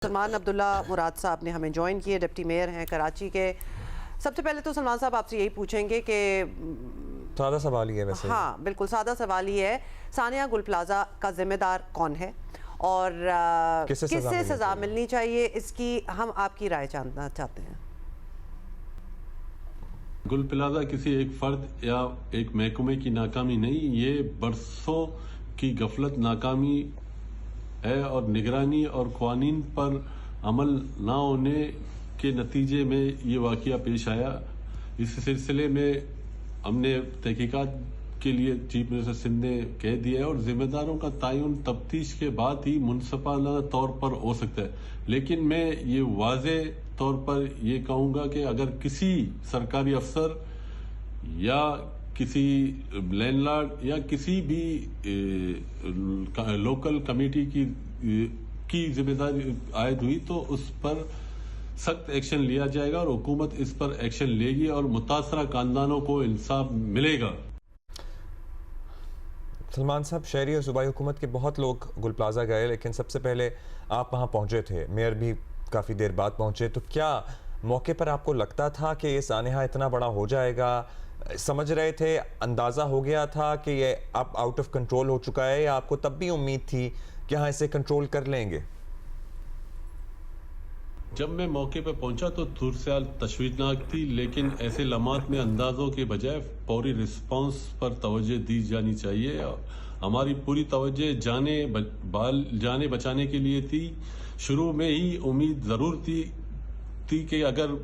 سلمان عبداللہ مراد صاحب نے ہمیں جوائن کیے، ڈپٹی میئر ہیں کراچی کے۔ سب سے پہلے تو سلمان صاحب آپ سے یہی پوچھیں گے کہ سادہ سوال ہی ہے ویسے۔ ہاں بالکل سادہ سوال ہی ہے، ثانیہ گل پلازا کا ذمہ دار کون ہے اور کس سے سزا ملنی چاہیے، اس کی ہم آپ کی رائے جاننا چاہتے ہیں۔ گل پلازا کسی ایک فرد یا ایک محکمے کی ناکامی نہیں، یہ برسوں کی غفلت ناکامی ہے اور نگرانی اور قوانین پر عمل نہ ہونے کے نتیجے میں یہ واقعہ پیش آیا۔ اس سلسلے میں ہم نے تحقیقات کے لیے چیف منسٹر سندھ نے کہہ دیا ہے اور ذمہ داروں کا تعین تفتیش کے بعد ہی منصفانہ طور پر ہو سکتا ہے، لیکن میں یہ واضح طور پر یہ کہوں گا کہ اگر کسی سرکاری افسر یا کسی لینڈ لارڈ یا کسی بھی لوکل کمیٹی کی ذمہ داری عائد ہوئی تو اس پر سخت ایکشن لیا جائے گا اور حکومت اس پر ایکشن لے گی اور متاثرہ خاندانوں کو انصاف ملے گا۔ سلمان صاحب، شہری اور صوبائی حکومت کے بہت لوگ گل پلازا گئے، لیکن سب سے پہلے آپ وہاں پہنچے تھے، میئر بھی کافی دیر بعد پہنچے، تو کیا موقع پر آپ کو لگتا تھا کہ یہ سانحہ اتنا بڑا ہو جائے گا؟ سمجھ رہے تھے، اندازہ ہو گیا تھا کہ یہ اب آؤٹ آف کنٹرول ہو چکا ہے، یا آپ کو تب بھی امید تھی کہ ہاں اسے کنٹرول کر لیں گے؟ جب میں موقع پہ پہنچا تو صورتحال تشویشناک تھی، لیکن ایسے لمحات میں اندازوں کے بجائے فوری رسپانس پر توجہ دی جانی چاہیے۔ ہماری پوری توجہ جانیں بچانے کے لیے تھی۔ شروع میں ہی امید ضرور تھی کہ اگر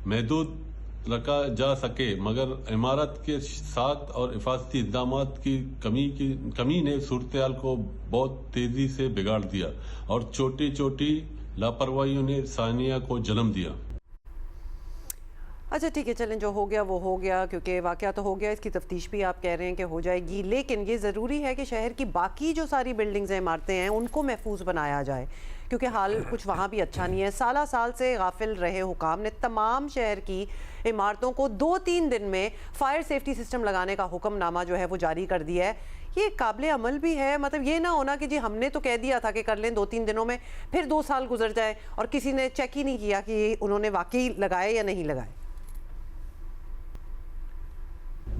محدود رکھا جا سکے، مگر عمارت کے ساتھ اور حفاظتی اقدامات کی کمی نے صورتحال کو بہت تیزی سے بگاڑ دیا اور چھوٹی چھوٹی لاپرواہیوں نے ثانیہ کو جنم دیا۔ اچھا ٹھیک ہے، چلیں جو ہو گیا وہ ہو گیا، کیونکہ واقعہ تو ہو گیا، اس کی تفتیش بھی آپ کہہ رہے ہیں کہ ہو جائے گی، لیکن یہ ضروری ہے کہ شہر کی باقی جو ساری بلڈنگز ہیں، عمارتیں ہیں، ان کو محفوظ بنایا جائے، کیونکہ حال کچھ وہاں بھی اچھا نہیں ہے۔ سالہ سال سے غافل رہے حکام نے تمام شہر کی عمارتوں کو 2-3 دن میں فائر سیفٹی سسٹم لگانے کا حکم نامہ جو ہے وہ جاری کر دیا ہے۔ یہ قابل عمل بھی ہے؟ مطلب یہ نہ ہونا کہ جی ہم نے تو کہہ دیا تھا کہ کر لیں 2-3 دنوں میں، پھر 2 سال گزر جائے اور کسی نے چیک ہی نہیں کیا کہ انہوں نے واقعی لگائے یا نہیں لگائے۔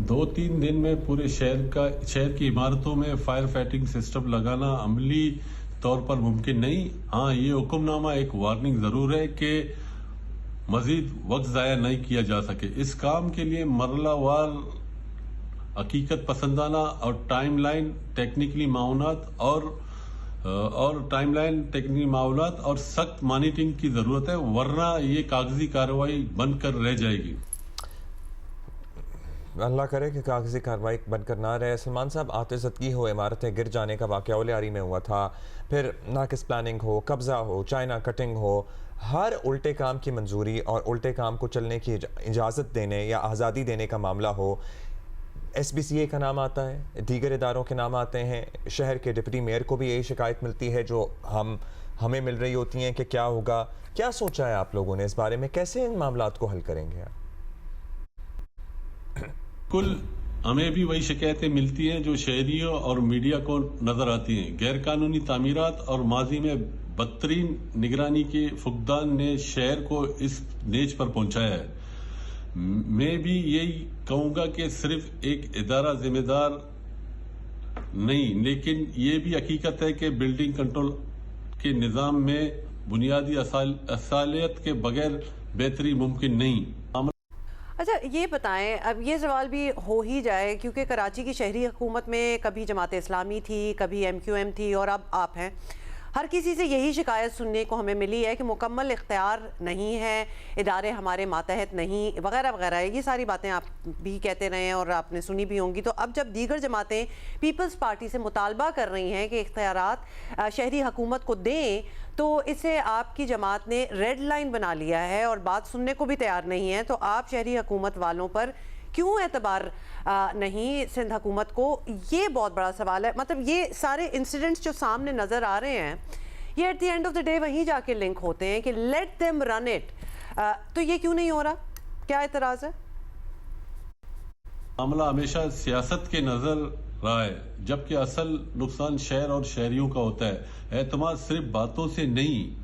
2-3 دن میں پورے شہر کی عمارتوں میں فائر فائٹنگ سسٹم لگانا عملی طور پر ممکن نہیں۔ ہاں، یہ حکم نامہ ایک وارننگ ضرور ہے کہ مزید وقت ضائع نہیں کیا جا سکے۔ اس کام کے لیے مرحلہ وار حقیقت پسندانہ اور ٹائم لائن ٹیکنیکلی معاونت اور سخت مانیٹرنگ کی ضرورت ہے، ورنہ یہ کاغذی کارروائی بن کر رہ جائے گی۔ اللہ کرے کہ کاغذی کارروائی بن کر نہ رہے۔ سلمان صاحب، آتش زدگی ہو، عمارتیں گر جانے کا واقعہ اولیاری میں ہوا تھا، پھر ناقص پلاننگ ہو، قبضہ ہو، چائنا کٹنگ ہو، ہر الٹے کام کی منظوری اور الٹے کام کو چلنے کی اجازت دینے یا آزادی دینے کا معاملہ ہو، ایس بی سی اے کا نام آتا ہے، دیگر اداروں کے نام آتے ہیں، شہر کے ڈپٹی میئر کو بھی یہی شکایت ملتی ہے جو ہمیں مل رہی ہوتی ہیں کہ کیا ہوگا۔ کیا سوچا ہے آپ لوگوں نے اس بارے میں؟ کیسے ان معاملات کو حل کریں گے آپ؟ ہمیں بھی وہی شکایتیں ملتی ہیں جو شہریوں اور میڈیا کو نظر آتی ہیں۔ غیر قانونی تعمیرات اور ماضی میں بدترین نگرانی کے فقدان نے شہر کو اس نیچ پر پہنچایا ہے۔ میں بھی یہی کہوں گا کہ صرف ایک ادارہ ذمہ دار نہیں، لیکن یہ بھی حقیقت ہے کہ بلڈنگ کنٹرول کے نظام میں بنیادی اصالیت کے بغیر بہتری ممکن نہیں۔ اچھا یہ بتائیں، اب یہ سوال بھی ہو ہی جائے، کیونکہ کراچی کی شہری حکومت میں کبھی جماعت اسلامی تھی، کبھی MQM تھی اور اب آپ ہیں، ہر کسی سے یہی شکایت سننے کو ہمیں ملی ہے کہ مکمل اختیار نہیں ہے، ادارے ہمارے ماتحت نہیں، وغیرہ وغیرہ۔ یہ ساری باتیں آپ بھی کہتے رہے ہیں اور آپ نے سنی بھی ہوں گی۔ تو اب جب دیگر جماعتیں پیپلز پارٹی سے مطالبہ کر رہی ہیں کہ اختیارات شہری حکومت کو دیں، تو اسے آپ کی جماعت نے ریڈ لائن بنا لیا ہے اور بات سننے کو بھی تیار نہیں ہے۔ تو آپ شہری حکومت والوں پر کیوں اعتبار نہیں سندھ حکومت کو؟ یہ بہت بڑا سوال ہے۔ مطلب یہ سارے انسیڈنٹس جو سامنے نظر آ رہے ہیں، یہ at the end of the day وہیں جا کے لنک ہوتے ہیں کہ لیٹ دیم رن اٹ۔ تو یہ کیوں نہیں ہو رہا؟ کیا اعتراض ہے؟ معاملہ ہمیشہ سیاست کے نظر رہا ہے، جبکہ اصل نقصان شہر اور شہریوں کا ہوتا ہے۔ اعتماد صرف باتوں سے نہیں